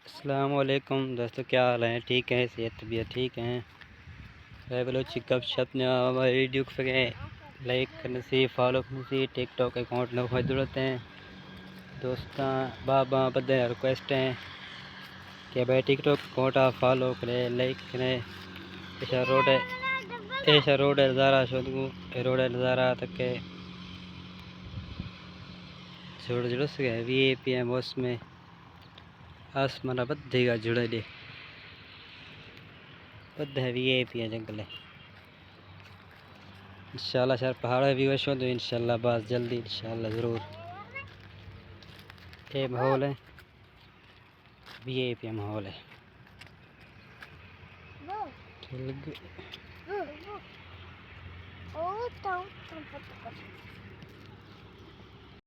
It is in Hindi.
अस्सलाम वालेकुम दोस्तों, क्या हाल है? ठीक है, सेहत तबीयत ठीक है। बलोची गपशप ने हमारी वीडियो को लाइक करने से, फॉलो करने से, टिकटॉक अकाउंट में कोई ज़रूरत है दोस्तों। बाबा बदे रिक्वेस्ट है कि भाई टिकटॉक अकाउंट आप फॉलो करें, लाइक करें। ऐसा रोड है नज़ारा शोधू रोड है नज़ारा तक के जोड़ जुड़स गए VIP है बॉस में आसमाना बद्धेगा जुड़े दे बद्ध है VIP है जंगल है। इंशाल्लाह सर पहाड़ भी वशो तो इंशाल्लाह बस जल्दी इंशाल्लाह ज़रूर। ये माहौल है VIP माहौल है। वो